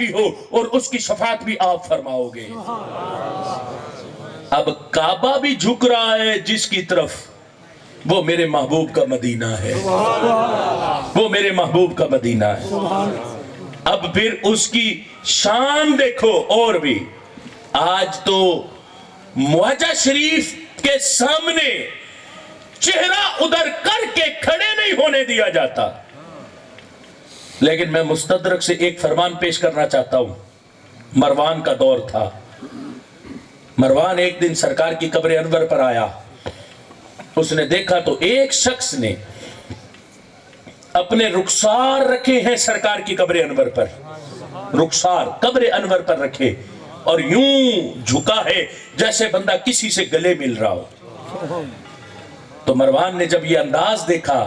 ہو اور اس کی شفاعت بھی آپ فرماؤ گے۔ اب کعبہ بھی جھک رہا ہے جس کی طرف، وہ میرے محبوب کا مدینہ ہے، وہ میرے محبوب کا مدینہ ہے۔ اب پھر اس کی شان دیکھو۔ اور بھی آج تو معجزہ شریف کے سامنے چہرہ ادھر کر کے کھڑے نہیں ہونے دیا جاتا۔ لیکن میں مستدرک سے ایک فرمان پیش کرنا چاہتا ہوں۔ مروان کا دور تھا۔ مروان ایک دن سرکار کی قبر انور پر آیا۔ اس نے دیکھا تو ایک شخص نے اپنے رخسار رکھے ہیں سرکار کی قبر انور پر، رخسار قبر انور پر رکھے، اور یوں جھکا ہے جیسے بندہ کسی سے گلے مل رہا ہو۔ تو مروان نے جب یہ انداز دیکھا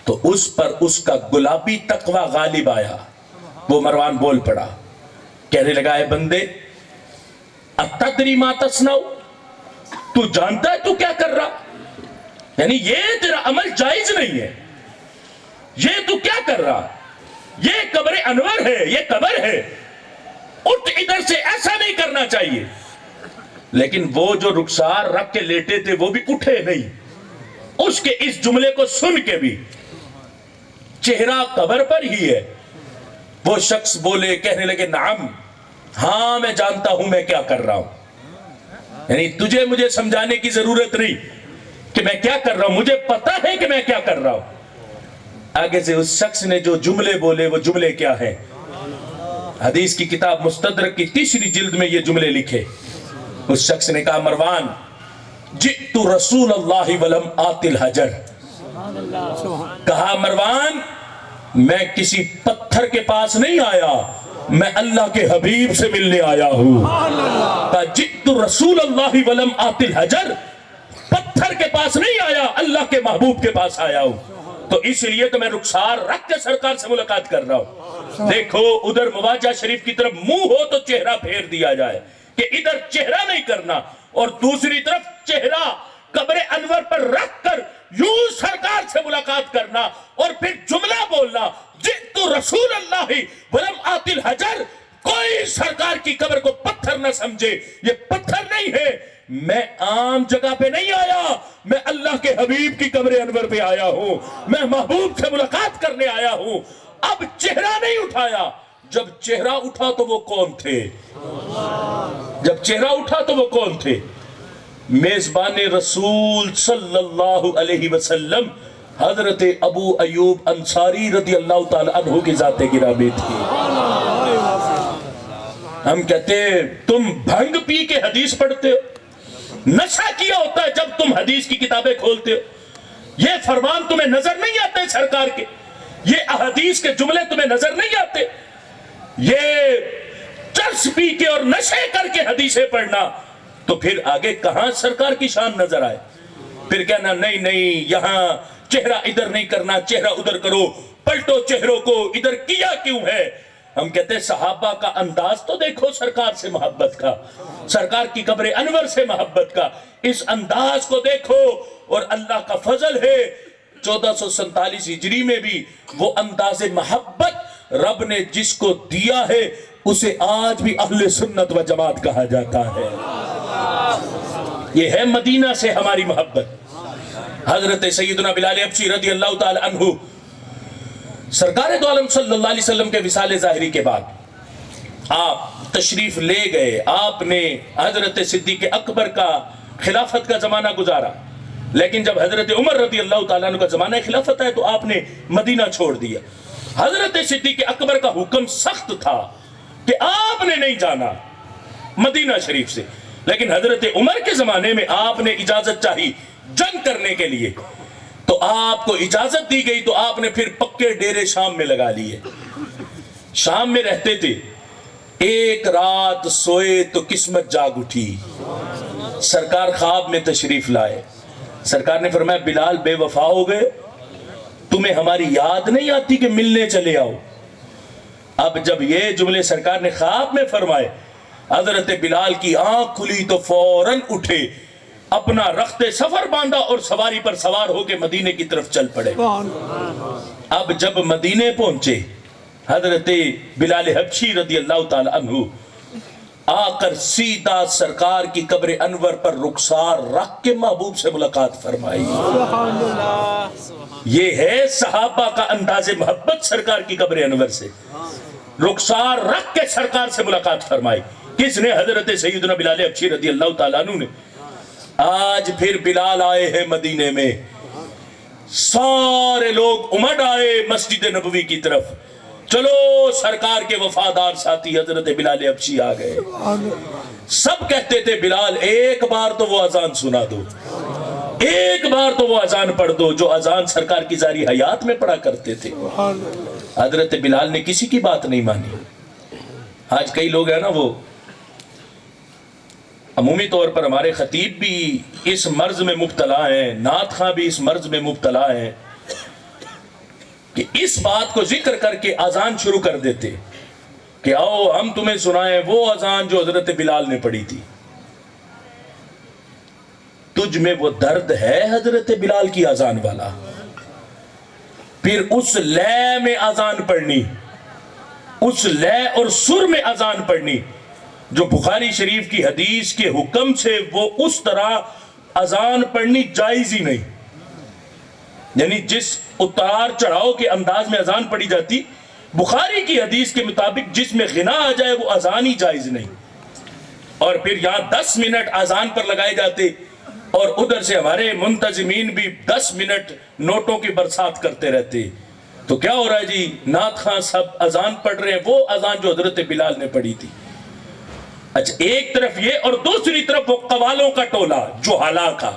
تو اس پر اس کا گلابی تقوی غالب آیا۔ وہ مروان بول پڑا، کہنے لگا، اے بندے، اتدری ما تصنع، تو جانتا ہے تو کیا کر رہا؟ یعنی یہ تیرا عمل جائز نہیں ہے، یہ تو کیا کر رہا؟ یہ قبر انور ہے، یہ قبر ہے، اٹھ ادھر سے، ایسا نہیں کرنا چاہیے۔ لیکن وہ جو رخسار رکھ کے لیٹے تھے وہ بھی اٹھے نہیں۔ اس کے اس جملے کو سن کے بھی چہرہ قبر پر ہی ہے۔ وہ شخص بولے، کہنے لگے، نعم، ہاں میں جانتا ہوں میں کیا کر رہا ہوں۔ یعنی تجھے مجھے سمجھانے کی ضرورت نہیں کہ میں کیا کر رہا ہوں، مجھے پتا ہے کہ میں کیا کر رہا ہوں۔ آگے سے اس شخص نے جو جملے بولے وہ جملے کیا ہیں؟ حدیث کی کتاب مستدرک کی 3 جلد میں یہ جملے لکھے۔ اس شخص نے کہا، مروان، جئت رسول اللہ ولم آت الحجر، کہا مروان، میں کسی پتھر کے پاس نہیں آیا، میں اللہ کے حبیب سے ملنے آیا ہوں۔ کہا جئت رسول اللہ ولم آت الحجر، پتھر کے پاس نہیں آیا، اللہ کے محبوب کے پاس آیا ہوں۔ تو اس لیے تو میں رخسار رکھ کے سرکار سے ملاقات کر رہا ہوں۔ دیکھو ادھر مواجہ شریف کی طرف منہ ہو تو چہرہ پھیر دیا جائے کہ ادھر چہرہ نہیں کرنا، اور دوسری طرف چہرہ قبر انور پر رکھ کر یوں سرکار سے ملاقات کرنا، اور پھر جملہ بولنا، جئت رسول اللہ ولم آت الحجر۔ کوئی سرکار کی قبر کو پتھر نہ سمجھے، یہ پتھر نہیں ہے، میں عام جگہ پہ نہیں آیا، میں اللہ کے حبیب کی قبر انور پہ آیا ہوں، میں محبوب سے ملاقات کرنے آیا ہوں۔ اب چہرہ نہیں اٹھایا۔ جب چہرہ اٹھا تو وہ کون تھے؟ جب چہرہ اٹھا تو وہ کون تھے؟ میزبان رسول صلی اللہ علیہ وسلم حضرت ابو ایوب انصاری رضی اللہ تعالی عنہ کی ذات گرامی تھی۔ ہم کہتے ہیں تم بھنگ پی کے حدیث پڑھتے ہو، نشہ کیا ہوتا ہے جب تم حدیث کی کتابیں کھولتے ہو، یہ فرمان تمہیں نظر نہیں آتے سرکار کے، یہ احادیث کے جملے تمہیں نظر نہیں آتے، یہ چرس پی کے اور نشے کر کے حدیثیں پڑھنا، تو پھر آگے کہاں سرکار کی شان نظر آئے؟ پھر کہنا نہیں نہیں، یہاں چہرہ ادھر نہیں کرنا، چہرہ ادھر کرو، پلٹو چہروں کو، ادھر کیا کیوں ہے؟ ہم کہتے ہیں صحابہ کا انداز تو دیکھو سرکار سے محبت کا، سرکار کی قبر انور سے محبت کا، اس انداز کو دیکھو، اور اللہ کا فضل ہے 1447 ہجری میں بھی وہ انداز محبت رب نے جس کو دیا ہے اسے آج بھی اہل سنت و جماعت کہا جاتا ہے۔ یہ ہے مدینہ سے ہماری محبت۔ حضرت سیدنا بلال حبشی رضی اللہ تعالی عنہ سرکار دو عالم صلی اللہ علیہ وسلم کے وصال ظاہری کے بعد آپ تشریف لے گئے، آپ نے حضرت صدیق اکبر کا خلافت کا زمانہ گزارا، لیکن جب حضرت عمر رضی اللہ تعالیٰ عنہ کا زمانہ خلافت ہے تو آپ نے مدینہ چھوڑ دیا۔ حضرت صدیق اکبر کا حکم سخت تھا کہ آپ نے نہیں جانا مدینہ شریف سے، لیکن حضرت عمر کے زمانے میں آپ نے اجازت چاہی جنگ کرنے کے لیے، تو آپ کو اجازت دی گئی، تو آپ نے پھر پکے ڈیرے شام میں لگا لیے، شام میں رہتے تھے۔ ایک رات سوئے تو قسمت جاگ اٹھی، سرکار خواب میں تشریف لائے، سرکار نے فرمایا بلال بے وفا ہو گئے، تمہیں ہماری یاد نہیں آتی کہ ملنے چلے آؤ؟ اب جب یہ جملے سرکار نے خواب میں فرمائے، حضرت بلال کی آنکھ کھلی تو فوراً اٹھے، اپنا رخت سفر باندھا اور سواری پر سوار ہو کے مدینے کی طرف چل پڑے۔ اب جب مدینے پہنچے حضرت بلال حبشی رضی اللہ تعالی عنہ آ کر سیدھا سرکار کی قبر انور پر رخسار رکھ کے محبوب سے ملاقات فرمائی. یہ ہے صحابہ کا انداز محبت سرکار کی قبر انور سے. رخسار رکھ کے سرکار سے ملاقات فرمائی. کس نے؟ حضرت سیدنا بلال حبشی رضی اللہ تعالیٰ عنہ نے. آج پھر بلال آئے ہیں مدینے میں، سارے لوگ امڑ آئے مسجد نبوی کی طرف. چلو سرکار کے وفادار ساتھی حضرت بلال حبشی آ گئے. سب کہتے تھے بلال ایک بار تو وہ اذان سنا دو، ایک بار تو وہ اذان پڑھ دو جو اذان سرکار کی ظاہری حیات میں پڑھا کرتے تھے. حضرت بلال نے کسی کی بات نہیں مانی. آج کئی لوگ ہیں نا، وہ عمومی طور پر ہمارے خطیب بھی اس مرض میں مبتلا ہیں، نعت خواں بھی اس مرض میں مبتلا ہیں کہ اس بات کو ذکر کر کے اذان شروع کر دیتے کہ آؤ ہم تمہیں سنائیں وہ اذان جو حضرت بلال نے پڑھی تھی. تجھ میں وہ درد ہے حضرت بلال کی اذان والا؟ پھر اس لے میں اذان پڑھنی، اس لے اور سر میں اذان پڑھنی جو بخاری شریف کی حدیث کے حکم سے وہ اس طرح اذان پڑھنی جائز ہی نہیں. یعنی جس اتار چڑھاؤ کے انداز میں اذان پڑھی جاتی بخاری کی حدیث کے مطابق جس میں غنا آ جائے وہ اذان ہی جائز نہیں. اور پھر یہاں 10 منٹ اذان پر لگائے جاتے اور ادھر سے ہمارے منتظمین بھی 10 منٹ نوٹوں کی برسات کرتے رہتے. تو کیا ہو رہا ہے جی؟ نعت خواں سب اذان پڑھ رہے ہیں، وہ اذان جو حضرت بلال نے پڑھی تھی. اچھا ایک طرف یہ، اور دوسری طرف وہ قوالوں کا ٹولہ جہالا کا،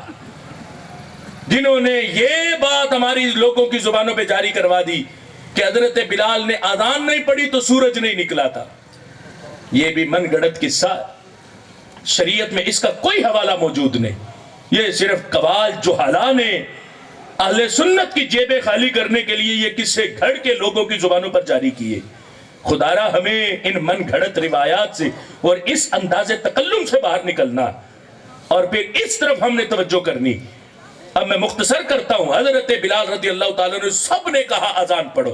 جنہوں نے یہ بات ہماری لوگوں کی زبانوں پہ جاری کروا دی کہ حضرت بلال نے اذان نہیں پڑھی تو سورج نہیں نکلا تھا. یہ بھی من گھڑت قصہ، شریعت میں اس کا کوئی حوالہ موجود نہیں. یہ صرف قوال جہالا نے اہل سنت کی جیبیں خالی کرنے کے لیے یہ قصے گھڑ کے لوگوں کی زبانوں پر جاری کیے. خدا را ہمیں ان من گھڑت روایات سے اور اس انداز تکلم سے باہر نکلنا اور پھر اس طرف ہم نے توجہ کرنی. اب میں مختصر کرتا ہوں. حضرت بلال رضی اللہ تعالیٰ نے سب نے کہا اذان پڑھو،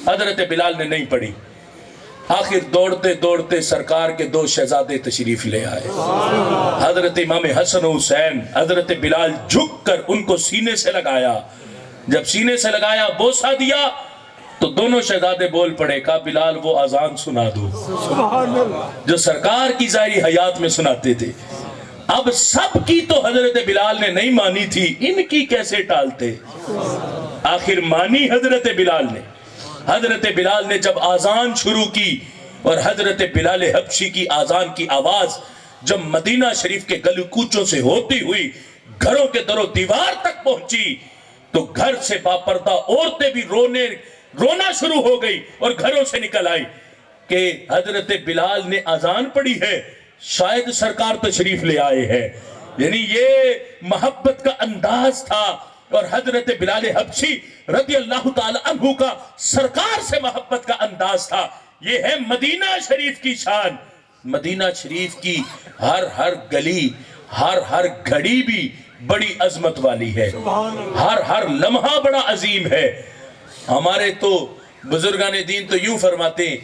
حضرت بلال نے نہیں پڑھی. آخر دوڑتے دوڑتے سرکار کے 2 شہزادے تشریف لے آئے، حضرت امام حسن و حسین. حضرت بلال جھک کر ان کو سینے سے لگایا. جب سینے سے لگایا بوسہ دیا تو دونوں شہزادے بول پڑے، کہا بلال وہ اذان سنا دو جو سرکار کی ظاہری حیات میں سناتے تھے. اب سب کی تو حضرت بلال نے نہیں مانی تھی، ان کی کیسے ٹالتے؟ آخر مانی حضرت بلال نے. حضرت بلال نے جب آذان شروع کی اور حضرت بلال حبشی کی آذان کی آواز جب مدینہ شریف کے گلی کوچوں سے ہوتی ہوئی گھروں کے در و دیوار تک پہنچی تو گھر سے باپردہ عورتیں بھی رونا شروع ہو گئی اور گھروں سے نکل آئی کہ حضرت بلال نے آذان پڑھی ہے، شاید سرکار تشریف لے آئے ہیں. یعنی یہ محبت کا انداز تھا اور حضرت بلال حبشی رضی اللہ تعالی عنہ کا سرکار سے محبت کا انداز تھا. یہ ہے مدینہ شریف کی شان. مدینہ شریف کی ہر گلی، ہر گھڑی بھی بڑی عظمت والی ہے، ہر لمحہ بڑا عظیم ہے. ہمارے تو بزرگان دین تو یوں فرماتے ہیں،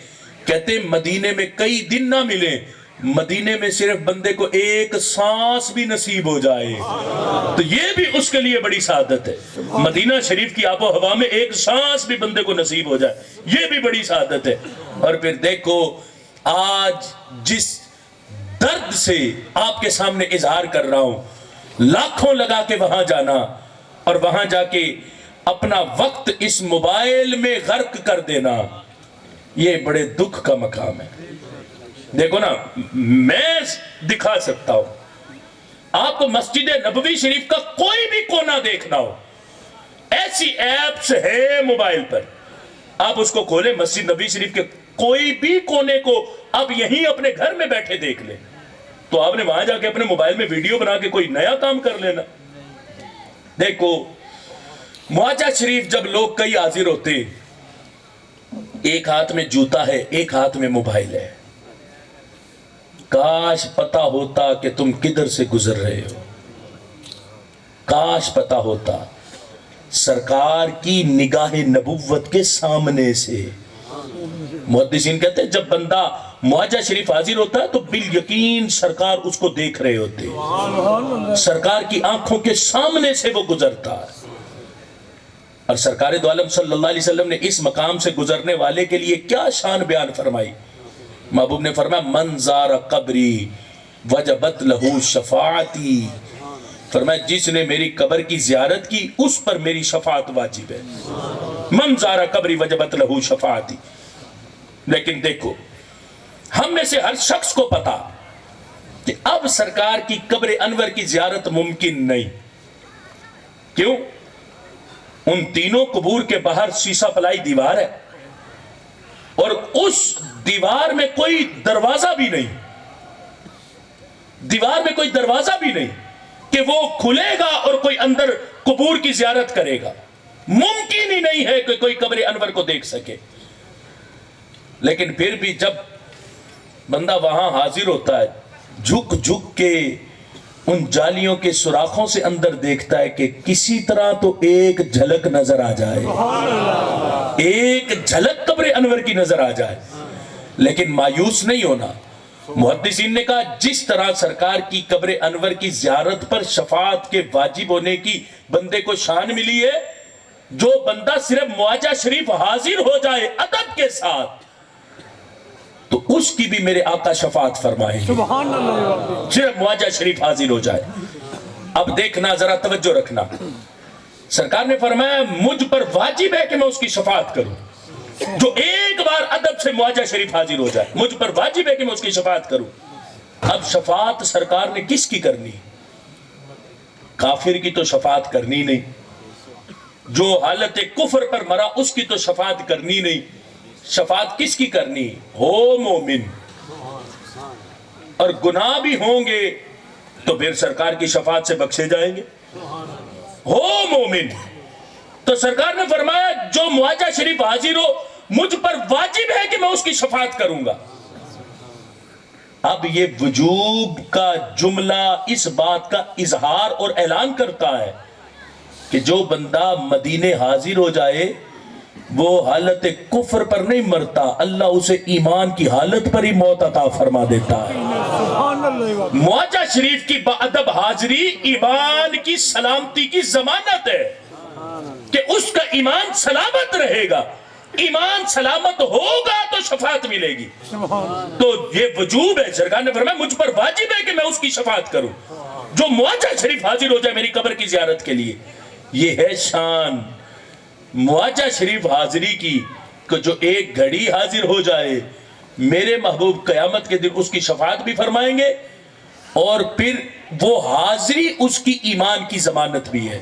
کہتے ہیں مدینے میں کئی دن نہ ملے، مدینے میں صرف بندے کو ایک سانس بھی نصیب ہو جائے تو یہ بھی اس کے لیے بڑی سعادت ہے. مدینہ شریف کی آب و ہوا میں ایک سانس بھی بندے کو نصیب ہو جائے یہ بھی بڑی سعادت ہے. اور پھر دیکھو آج جس درد سے آپ کے سامنے اظہار کر رہا ہوں، لاکھوں لگا کے وہاں جانا اور وہاں جا کے اپنا وقت اس موبائل میں غرق کر دینا، یہ بڑے دکھ کا مقام ہے. دیکھو نا، میں دکھا سکتا ہوں آپ کو مسجد نبوی شریف کا کوئی بھی کونا دیکھنا ہو، ایسی ایپس ہے موبائل پر، آپ اس کو کھولیں مسجد نبوی شریف کے کوئی بھی کونے کو آپ یہیں اپنے گھر میں بیٹھے دیکھ لیں تو آپ نے وہاں جا کے اپنے موبائل میں ویڈیو بنا کے کوئی نیا کام کر لینا. دیکھو معاجہ شریف جب لوگ کئی حاضر ہوتے، ایک ہاتھ میں جوتا ہے ایک ہاتھ میں موبائل ہے. کاش پتا ہوتا کہ تم کدھر سے گزر رہے ہو، کاش پتا ہوتا سرکار کی نگاہ نبوت کے سامنے سے محدثین کہتے ہیں جب بندہ معاجہ شریف حاضر ہوتا ہے تو بالیقین سرکار اس کو دیکھ رہے ہوتے ہیں، سرکار کی آنکھوں کے سامنے سے وہ گزرتا ہے۔ اور سرکار دو عالم صلی اللہ علیہ وسلم نے اس مقام سے گزرنے والے کے لیے کیا شان بیان فرمائی؟ محبوب نے فرمایا من زار قبری وجبت لہو شفاعتی، فرمایا جس نے میری قبر کی زیارت کی اس پر میری شفاعت واجب ہے۔ من زار قبری وجبت لہو شفاعتی۔ لیکن دیکھو ہم میں سے ہر شخص کو پتا کہ اب سرکار کی قبر انور کی زیارت ممکن نہیں۔ کیوں؟ ان تینوں قبور کے باہر سیسا پلائی دیوار ہے اور اس دیوار میں کوئی دروازہ بھی نہیں، دیوار میں کوئی دروازہ بھی نہیں کہ وہ کھلے گا اور کوئی اندر قبور کی زیارت کرے گا۔ ممکن ہی نہیں ہے کہ کوئی قبر انور کو دیکھ سکے۔ لیکن پھر بھی جب بندہ وہاں حاضر ہوتا ہے، جھک جھک کے ان جالیوں کے سوراخوں سے اندر دیکھتا ہے کہ کسی طرح تو ایک جھلک نظر آ جائے، ایک جھلک قبر انور کی نظر آ جائے۔ لیکن مایوس نہیں ہونا۔ محدثین نے کہا جس طرح سرکار کی قبر انور کی زیارت پر شفاعت کے واجب ہونے کی بندے کو شان ملی ہے، جو بندہ صرف معاجہ شریف حاضر ہو جائے ادب کے ساتھ تو اس کی بھی میرے آقا شفاعت فرمائیں گے، صرف معاجہ شریف حاضر ہو جائے۔ اب دیکھنا، ذرا توجہ رکھنا، سرکار نے فرمایا مجھ پر واجب ہے کہ میں اس کی شفاعت کروں، جو ایک بار ادب سے معاجہ شریف حاضر ہو جائے مجھ پر واجب ہے کہ میں اس کی شفاعت کروں۔ اب شفاعت سرکار نے کس کی کرنی؟ کافر کی تو شفاعت کرنی نہیں، جو حالت کفر پر مرا اس کی تو شفاعت کرنی نہیں۔ شفاعت کس کی کرنی؟ ہو مومن، اور گناہ بھی ہوں گے تو پھر سرکار کی شفاعت سے بخشے جائیں گے۔ ہو مومن تو سرکار نے فرمایا جو معاجہ شریف حاضر ہو مجھ پر واجب ہے کہ میں اس کی شفاعت کروں گا۔ اب یہ وجوب کا جملہ اس بات کا اظہار اور اعلان کرتا ہے کہ جو بندہ مدینے حاضر ہو جائے وہ حالت کفر پر نہیں مرتا، اللہ اسے ایمان کی حالت پر ہی موت عطا فرما دیتا ہے۔ معاجہ شریف کی باادب حاضری ایمان کی سلامتی کی ضمانت ہے کہ اس کا ایمان سلامت رہے گا۔ ایمان سلامت ہوگا تو شفاعت ملے گی۔ تو یہ وجوب ہے، سرکار نے فرمایا مجھ پر واجب ہے کہ میں اس کی شفاعت کروں، جو معاجہ شریف حاضر ہو جائے میری قبر کی زیارت کے لیے۔ یہ ہے شان معاجہ شریف حاضری کی کہ جو ایک گھڑی حاضر ہو جائے میرے محبوب قیامت کے دن اس کی شفاعت بھی فرمائیں گے، اور پھر وہ حاضری اس کی ایمان کی ضمانت بھی ہے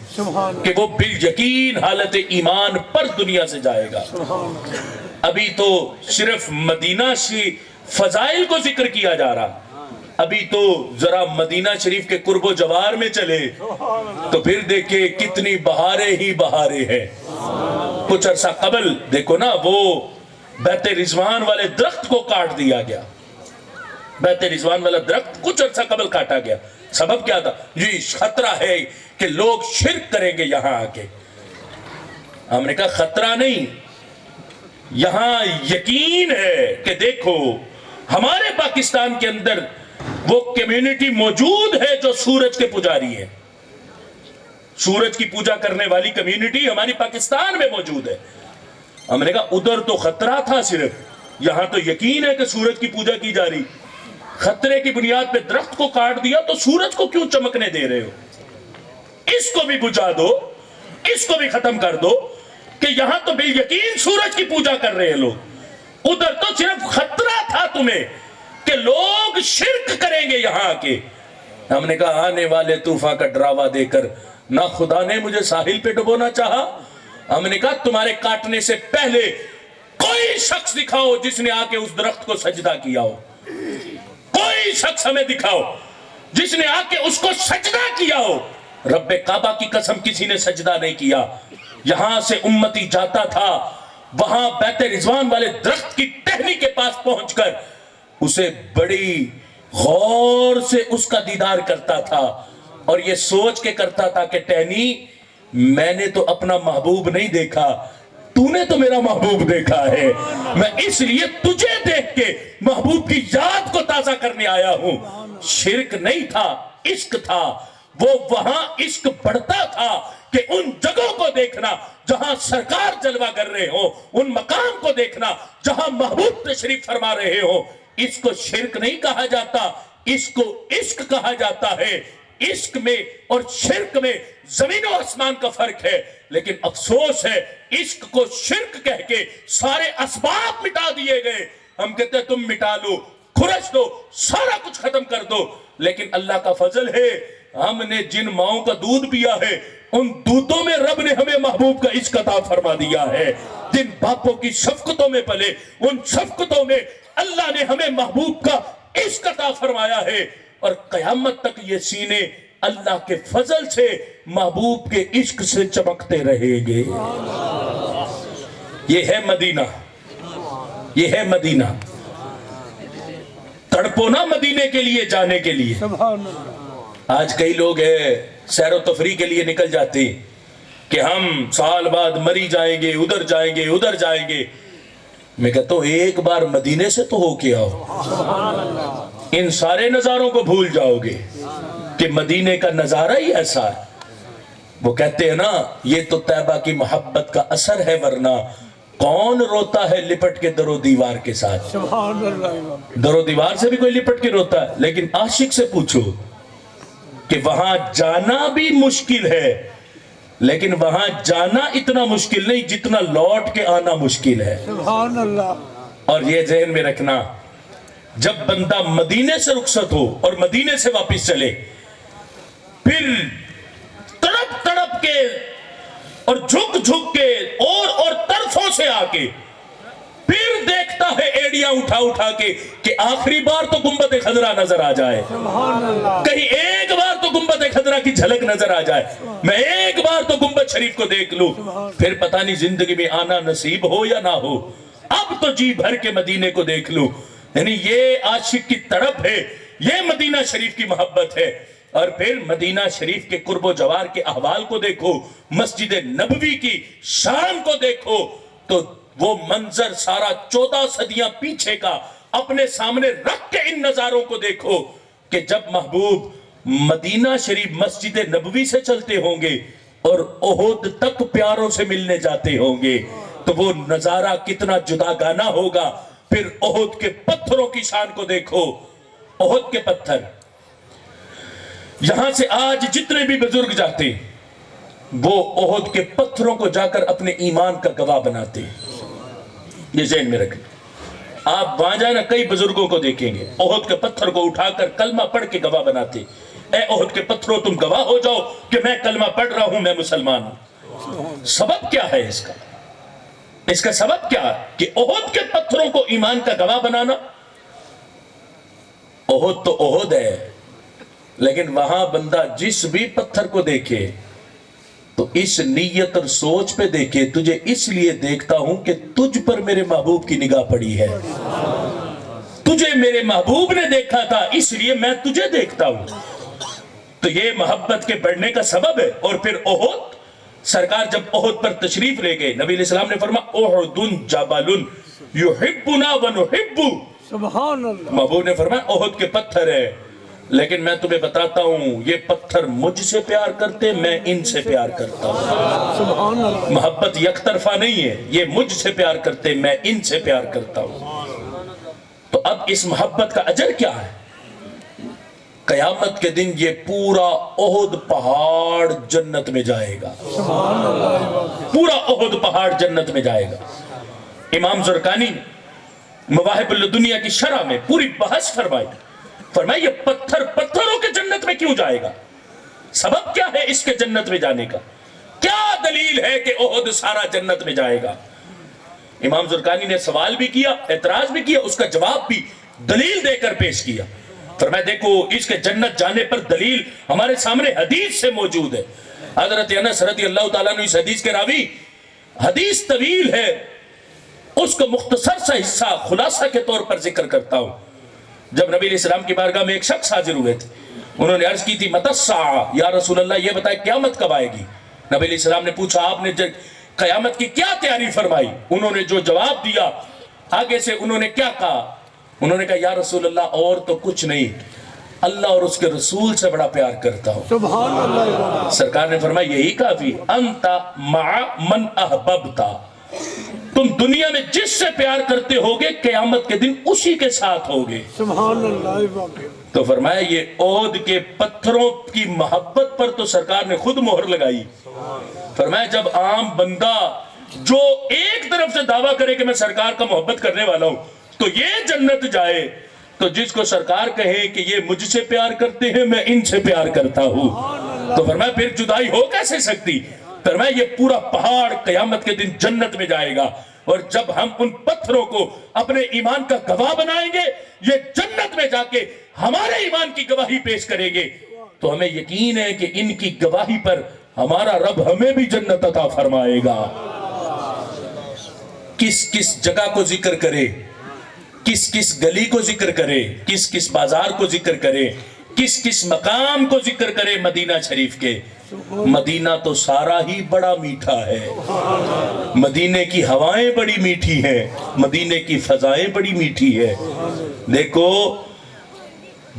کہ وہ بالیقین حالت ایمان پر دنیا سے جائے گا۔ ابھی تو صرف مدینہ سے فضائل کو ذکر کیا جا رہا، ابھی تو ذرا مدینہ شریف کے قرب و جوار میں چلے تو پھر دیکھیں کتنی بہاریں ہی بہاریں ہیں۔ کچھ عرصہ قبل دیکھو نا وہ بیت رضوان والے درخت کو کاٹ دیا گیا، بیت رضوان والا درخت کچھ عرصہ قبل کاٹا گیا۔ سبب کیا تھا؟ یہ خطرہ ہے کہ لوگ شرک کریں گے یہاں آ کے۔ ہم نے کہا خطرہ نہیں، یہاں یقین ہے کہ دیکھو ہمارے پاکستان کے اندر وہ کمیونٹی موجود ہے جو سورج کے پجاری ہے، سورج کی پوجا کرنے والی کمیونٹی ہماری پاکستان میں موجود ہے۔ ہم نے کہا ادھر تو خطرہ تھا صرف، یہاں تو یقین ہے کہ سورج کی پوجا کی جا رہی۔ خطرے کی بنیاد پہ درخت کو کاٹ دیا تو سورج کو کیوں چمکنے دے رہے ہو؟ اس کو بھی بجھا دو، اس کو بھی ختم کر دو کہ یہاں تو بالیقین سورج کی پوجا کر رہے ہیں لوگ، ادھر تو صرف خطرہ تھا تمہیں کہ لوگ شرک کریں گے یہاں آ کے۔ ہم نے کہا آنے والے طوفان کا ڈراوا دے کر نہ خدا نے مجھے ساحل پہ ڈبونا چاہا، ہم نے کہا تمہارے کاٹنے سے پہلے کوئی شخص دکھاؤ جس نے آ کے اس درخت کو سجدہ کیا ہو، کوئی شخص ہمیں دکھاؤ جس نے آ کے اس کو سجدہ کیا ہو۔ رب کعبہ کی قسم کسی نے سجدہ نہیں کیا۔ یہاں سے امتی جاتا تھا وہاں بیت رضوان والے درخت کی ٹہنی کے پاس پہنچ کر اسے بڑی غور سے اس کا دیدار کرتا تھا اور یہ سوچ کے کرتا تھا کہ ٹہنی میں نے تو اپنا محبوب نہیں دیکھا، تو نے تو میرا محبوب دیکھا ہے، میں اس لیے تجھے دیکھ کے محبوب کی یاد کو تازہ کرنے آیا ہوں۔ شرک نہیں تھا، عشق تھا۔ وہ وہاں عشق بڑھتا تھا کہ ان جگہوں کو دیکھنا جہاں سرکار جلوہ کر رہے ہو، ان مقام کو دیکھنا جہاں محبوب تشریف فرما رہے ہو۔ اس کو شرک نہیں کہا جاتا، اس کو عشق کہا جاتا ہے۔ عشق میں اور شرک میں زمین و آسمان کا فرق ہے، لیکن افسوس ہے عشق کو شرک کہہ کے سارے اسباب مٹا دیے گئے۔ ہم کہتے ہیں تم مٹا لو، کھرچ دو، سارا کچھ ختم کر دو، لیکن اللہ کا فضل ہے ہم نے جن ماؤں کا دودھ پیا ہے ان دودھوں میں رب نے ہمیں محبوب کا عشق عطا فرما دیا ہے۔ جن باپوں کی شفقتوں میں پلے ان شفقتوں میں اللہ نے ہمیں محبوب کا عشق عطا فرمایا ہے، اور قیامت تک یہ سینے اللہ کے فضل سے محبوب کے عشق سے چمکتے رہیں گے۔ یہ ہے مدینہ، یہ ہے مدینہ۔ تڑپو نا مدینے کے لیے جانے کے لیے۔ آج کئی لوگ ہیں سیر و تفریح کے لیے نکل جاتے کہ ہم سال بعد مری جائیں گے، ادھر جائیں گے، ادھر جائیں گے۔ میں کہتا ہوں ایک بار مدینے سے تو ہو کے آؤ، ان سارے نظاروں کو بھول جاؤ گے کہ مدینے کا نظارہ ہی ایسا ہے۔ وہ کہتے ہیں نا یہ تو طیبہ کی محبت کا اثر ہے، ورنہ کون روتا ہے لپٹ کے در و دیوار کے ساتھ۔ در و دیوار سے بھی کوئی لپٹ کے روتا ہے، لیکن عاشق سے پوچھو کہ وہاں جانا بھی مشکل ہے، لیکن وہاں جانا اتنا مشکل نہیں جتنا لوٹ کے آنا مشکل ہے۔ سبحان اللہ۔ اور یہ ذہن میں رکھنا جب بندہ مدینے سے رخصت ہو اور مدینے سے واپس چلے، پھر تڑپ تڑپ کے اور جھک جھک کے اور طرفوں سے آ کے پھر دیکھتا ہے ایڑیاں اٹھا اٹھا کے کہ آخری بار تو گنبد خضرا نظر آ جائے، کہیں ایک بار تو گنبد خضرا کی جھلک نظر آ جائے، میں ایک بار تو گنبد شریف کو دیکھ لوں، پھر پتہ نہیں زندگی میں آنا نصیب ہو یا نہ ہو، اب تو جی بھر کے مدینے کو دیکھ لوں۔ یعنی یہ عاشق کی تڑپ ہے، یہ مدینہ شریف کی محبت ہے۔ اور پھر مدینہ شریف کے قرب و جوار کے احوال کو دیکھو، مسجد نبوی کی شان کو دیکھو، تو وہ منظر سارا 14 صدیاں پیچھے کا اپنے سامنے رکھ کے ان نظاروں کو دیکھو کہ جب محبوب مدینہ شریف مسجد نبوی سے چلتے ہوں گے اور احد تک پیاروں سے ملنے جاتے ہوں گے تو وہ نظارہ کتنا جداگانہ ہوگا۔ پھر احد کے پتھروں کی شان کو دیکھو، احد کے پتھر، یہاں سے آج جتنے بھی بزرگ جاتے وہ احد کے پتھروں کو جا کر اپنے ایمان کا گواہ بناتے ہیں۔ یہ ذہن میں رکھیں، آپ وہاں جائیں نا کئی بزرگوں کو دیکھیں گے احد کے پتھر کو اٹھا کر کلمہ پڑھ کے گواہ بناتے، اے احد کے پتھروں تم گواہ ہو جاؤ کہ میں کلمہ پڑھ رہا ہوں، میں مسلمان ہوں۔ سبب کیا ہے اس کا؟ اس کا سبب کیا ہے کہ احد کے پتھروں کو ایمان کا گواہ بنانا؟ احد تو احد ہے، لیکن وہاں بندہ جس بھی پتھر کو دیکھے تو اس نیت اور سوچ پہ دیکھے تجھے اس لیے دیکھتا ہوں کہ تجھ پر میرے محبوب کی نگاہ پڑی ہے، تجھے میرے محبوب نے دیکھا تھا اس لیے میں تجھے دیکھتا ہوں۔ تو یہ محبت کے بڑھنے کا سبب ہے۔ اور پھر احد، سرکار جب احد پر تشریف لے گئے، نبی علیہ السلام نے فرمایا احد جبل یحبنا ونحب، سبحان اللہ۔ محبوب نے فرمایا احد کے پتھر ہے، لیکن میں تمہیں بتاتا ہوں یہ پتھر مجھ سے پیار کرتے، میں ان سے پیار کرتا ہوں۔ سبحان اللہ۔ محبت یک طرفہ نہیں ہے، یہ مجھ سے پیار کرتے، میں ان سے پیار کرتا ہوں۔ تو اب اس محبت کا اجر کیا ہے؟ قیامت کے دن یہ پورا احد پہاڑ جنت میں جائے گا، پورا احد پہاڑ جنت میں جائے گا۔ امام زرقانی مواہب الدنیا کی شرح میں پوری بحث فرمائی یہ پتھر پتھروں کے جنت میں کیوں جائے گا؟ سبب کیا ہے اس کے جنت میں جانے کا؟ کیا دلیل ہے کہ احد سارا جنت میں جائے گا؟ امام زرقانی نے سوال بھی کیا، اعتراض بھی کیا، اس کا جواب بھی دلیل دے کر پیش کیا۔ فرمایا دیکھو اس کے جنت جانے پر دلیل ہمارے سامنے حدیث سے موجود ہے۔ حضرت انس رضی اللہ تعالیٰ عنہ اس حدیث کے راوی، حدیث طویل ہے، اس کو مختصر سا حصہ خلاصہ کے طور پر ذکر کرتا ہوں۔ جب نبی علیہ السلام کی بارگاہ میں ایک شخص حاضر ہوئے تھے، انہوں نے عرض کی تھی متی الساعہ، یا رسول اللہ یہ بتائے قیامت کب آئے گی؟ نبی علیہ السلام نے پوچھا آپ نے قیامت کی کیا تیاری فرمائی؟ انہوں نے جو جواب دیا، آگے سے انہوں نے کیا کہا؟ انہوں نے کہا یا رسول اللہ اور تو کچھ نہیں، اللہ اور اس کے رسول سے بڑا پیار کرتا ہوں۔ سبحان اللہ۔ سرکار نے فرمایا یہی کافی، انت مع من احببتا، تم دنیا میں جس سے پیار کرتے ہوگے قیامت کے دن اسی کے ساتھ ہوگے۔ سبحان اللہ۔ تو فرمایا یہ عہد کے پتھروں کی محبت پر تو سرکار نے خود مہر لگائی۔ فرمایا جب عام بندہ جو ایک طرف سے دعویٰ کرے کہ میں سرکار کا محبت کرنے والا ہوں تو یہ جنت جائے، تو جس کو سرکار کہے کہ یہ مجھ سے پیار کرتے ہیں میں ان سے پیار کرتا ہوں، تو فرمایا پھر جدائی ہو کیسے سکتی؟ فرمایا یہ پورا پہاڑ قیامت کے دن جنت میں جائے گا، اور جب ہم ان پتھروں کو اپنے ایمان کا گواہ بنائیں گے، یہ جنت میں جا کے ہمارے ایمان کی گواہی پیش کریں گے، تو ہمیں یقین ہے کہ ان کی گواہی پر ہمارا رب ہمیں بھی جنت عطا فرمائے گا۔ کس کس جگہ کو ذکر کرے، کس کس گلی کو ذکر کرے، کس کس بازار کو ذکر کرے، کس کس مقام کو ذکر کرے مدینہ شریف کے، مدینہ تو سارا ہی بڑا میٹھا ہے، مدینے کی ہوائیں بڑی میٹھی ہیں، مدینے کی فضائیں بڑی میٹھی ہے۔ دیکھو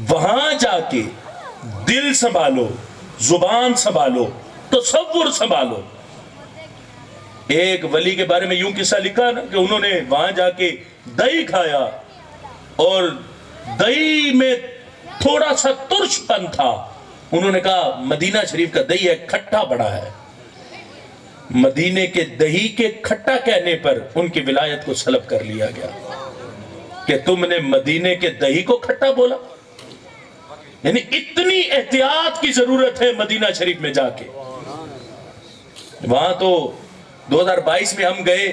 وہاں جا کے دل سنبھالو، زبان سنبھالو، تصور سنبھالو۔ ایک ولی کے بارے میں یوں قصہ لکھا نا کہ انہوں نے وہاں جا کے دہی کھایا اور دہی میں تھوڑا سا ترش پن تھا، انہوں نے کہا مدینہ شریف کا دہی ہے کھٹا بڑا ہے۔ مدینے کے دہی کے کھٹا کہنے پر ان کی ولایت کو سلب کر لیا گیا کہ تم نے مدینے کے دہی کو کھٹا بولا۔ یعنی اتنی احتیاط کی ضرورت ہے مدینہ شریف میں جا کے۔ وہاں تو 2022 میں ہم گئے،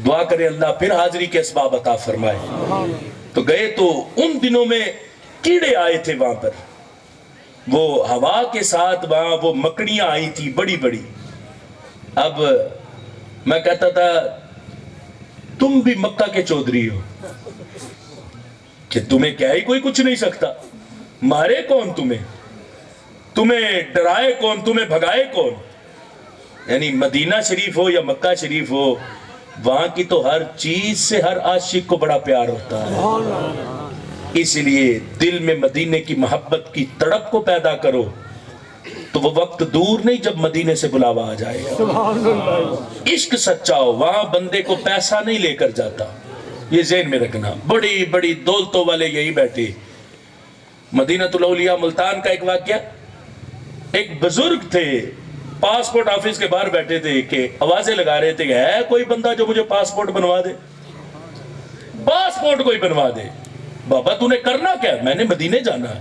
دعا کرے اللہ پھر حاضری کے اسباب عطا فرمائے، تو گئے تو ان دنوں میں کیڑے آئے تھے وہاں پر، وہ ہوا کے ساتھ وہاں وہ مکڑیاں آئی تھی بڑی بڑی۔ اب میں کہتا تھا تم بھی مکہ کے چودھری ہو کہ تمہیں کیا ہی کوئی کچھ نہیں سکتا، مارے کون تمہیں ڈرائے کون، تمہیں بھگائے کون؟ یعنی مدینہ شریف ہو یا مکہ شریف ہو، وہاں کی تو ہر چیز سے ہر عاشق کو بڑا پیار ہوتا ہے۔ اس لیے دل میں مدینے کی محبت کی تڑپ کو پیدا کرو، تو وہ وقت دور نہیں جب مدینے سے بلاوا آ جائے گا۔ عشق سچا ہو، وہاں بندے کو پیسہ نہیں لے کر جاتا، یہ ذہن میں رکھنا۔ بڑی بڑی دولتوں والے یہی بیٹھے۔ مدینہ الاولیاء ملتان کا ایک واقعہ، ایک بزرگ تھے پاسپورٹ آفس کے باہر بیٹھے تھے کہ آوازیں لگا رہے تھے کہ ہے کوئی بندہ جو مجھے پاسپورٹ بنوا دے، پاسپورٹ کوئی بنوا دے۔ بابا تو نے کرنا کیا؟ میں نے مدینے جانا ہے،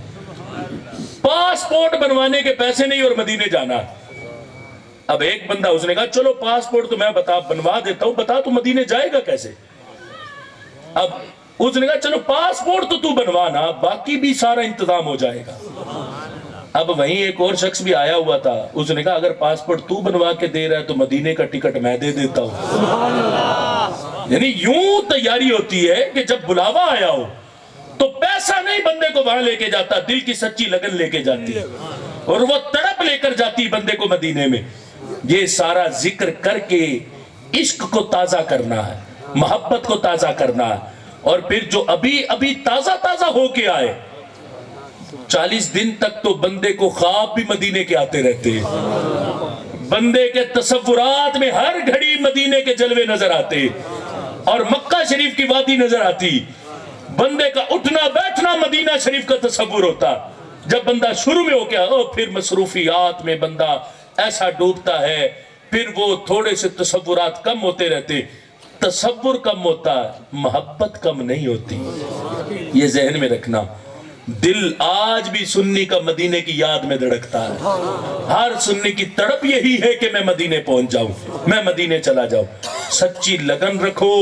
پاسپورٹ بنوانے کے پیسے نہیں اور مدینے جانا۔ اب ایک بندہ اس نے کہا چلو پاسپورٹ تو میں بنوا دیتا ہوں، بتا تو مدینے جائے گا کیسے؟ اب اس نے کہا چلو پاسپورٹ تو بنوانا، باقی بھی سارا انتظام ہو جائے گا۔ اب وہیں ایک اور شخص بھی آیا ہوا تھا، اس نے کہا اگر پاسپورٹ تو بنوا کے دے رہا ہے تو مدینے کا ٹکٹ میں دے دیتا ہوں۔ یعنی یوں تیاری ہوتی ہے کہ جب بلاوا آیا ہو تو پیسہ نہیں بندے کو وہاں لے کے جاتا، دل کی سچی لگن لے کے جاتی ہے، اور وہ تڑپ لے کر جاتی بندے کو مدینے میں۔ یہ سارا ذکر کر کے عشق کو تازہ کرنا ہے، محبت کو تازہ کرنا ہے، اور پھر جو ابھی تازہ ہو کے آئے، 40 دن تک تو بندے کو خواب بھی مدینے کے آتے رہتے ہیں، بندے کے تصورات میں ہر گھڑی مدینے کے جلوے نظر آتے اور مکہ شریف کی وادی نظر آتی، بندے کا اٹھنا بیٹھنا مدینہ شریف کا تصور ہوتا۔ جب بندہ شروع میں ہو گیا پھر مصروفیات میں بندہ ایسا ڈوبتا ہے، پھر وہ تھوڑے سے تصورات کم ہوتے رہتے، تصور کم ہوتا محبت کم نہیں ہوتی، یہ ذہن میں رکھنا۔ دل آج بھی سنی کا مدینے کی یاد میں دھڑکتا ہے، ہر سنی کی تڑپ یہی ہے کہ میں مدینے پہنچ جاؤں، میں مدینے چلا جاؤں۔ سچی لگن رکھو،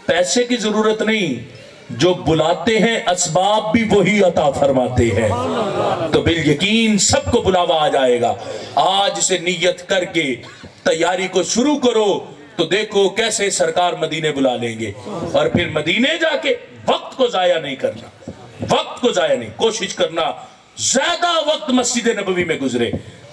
پیسے کی ضرورت نہیں، جو بلاتے ہیں اسباب بھی وہی عطا فرماتے ہیں، تو بالیقین سب کو بلاوا آ جائے گا۔ آج سے نیت کر کے تیاری کو شروع کرو تو دیکھو کیسے سرکار مدینے بلا لیں گے، اور پھر مدینے جا کے وقت کو ضائع نہیں کرنا، وقت کو ضائع نہیں، کوشش کرنا زیادہ وقت مسجد نبوی میں گزرے۔